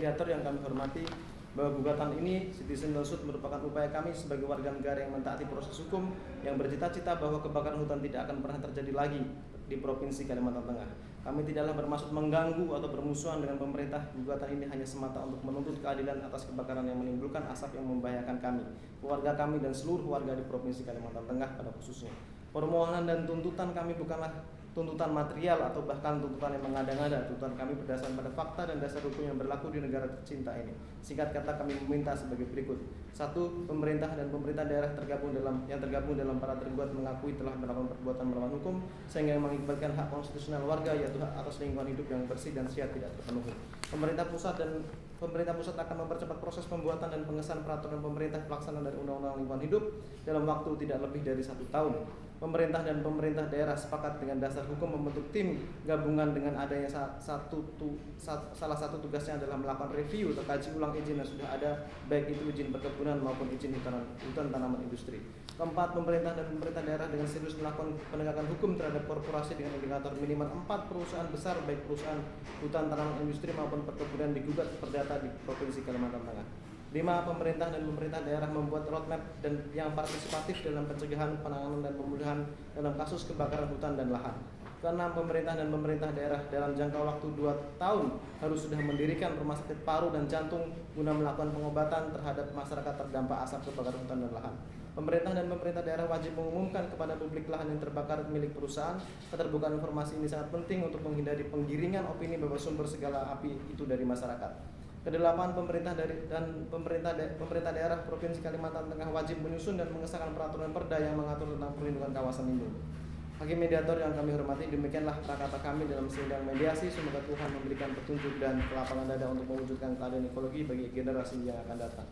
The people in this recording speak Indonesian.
mediator yang kami hormati, bahwa gugatan ini citizen lawsuit merupakan upaya kami sebagai warga negara yang mentaati proses hukum yang bercita-cita bahwa kebakaran hutan tidak akan pernah terjadi lagi di Provinsi Kalimantan Tengah. Kami tidaklah bermaksud mengganggu atau bermusuhan dengan pemerintah. Gugatan ini hanya semata untuk menuntut keadilan atas kebakaran yang menimbulkan asap yang membahayakan kami, keluarga kami, dan seluruh warga di Provinsi Kalimantan Tengah pada khususnya. Permohonan dan tuntutan kami bukanlah tuntutan material atau bahkan tuntutan yang mengada-ngada. Tuntutan kami berdasarkan pada fakta dan dasar hukum yang berlaku di negara tercinta ini. Singkat kata, kami meminta sebagai berikut. 1. Pemerintah dan pemerintah daerah tergabung dalam para tergugat mengakui telah melakukan perbuatan melawan hukum sehingga mengakibatkan hak konstitusional warga, yaitu hak atas lingkungan hidup yang bersih dan sehat, tidak terpenuhi. Pemerintah pusat akan mempercepat proses pembuatan dan pengesahan peraturan pemerintah pelaksanaan dari Undang-Undang Lingkungan Hidup dalam waktu tidak lebih dari 1 tahun. Pemerintah dan pemerintah daerah sepakat dengan dasar hukum membentuk tim gabungan dengan adanya salah satu tugasnya adalah melakukan review atau kaji ulang izin yang sudah ada, baik itu izin perkebunan maupun izin hutan tanaman industri. 4. Pemerintah dan pemerintah daerah dengan serius melakukan penegakan hukum terhadap korporasi dengan indikator minimal 4 perusahaan besar, baik perusahaan hutan tanaman industri maupun perkebunan digugat perdata di Provinsi Kalimantan Tengah. 5. Pemerintah dan pemerintah daerah membuat roadmap dan yang partisipatif dalam pencegahan, penanganan, dan pemulihan dalam kasus kebakaran hutan dan lahan. 6. Pemerintah dan pemerintah daerah dalam jangka waktu 2 tahun harus sudah mendirikan rumah sakit paru dan jantung guna melakukan pengobatan terhadap masyarakat terdampak asap kebakaran hutan dan lahan. Pemerintah dan pemerintah daerah wajib mengumumkan kepada publik lahan yang terbakar milik perusahaan. Keterbukaan informasi ini sangat penting untuk menghindari penggiringan opini bahwa sumber segala api itu dari masyarakat. Kedelapan, pemerintah daerah Provinsi Kalimantan Tengah wajib menyusun dan mengesahkan peraturan perda yang mengatur tentang perlindungan kawasan lindung. Hakim mediator yang kami hormati, demikianlah kata kami dalam sidang mediasi. Semoga Tuhan memberikan petunjuk dan kelapangan dada untuk mewujudkan keadilan ekologi bagi generasi yang akan datang.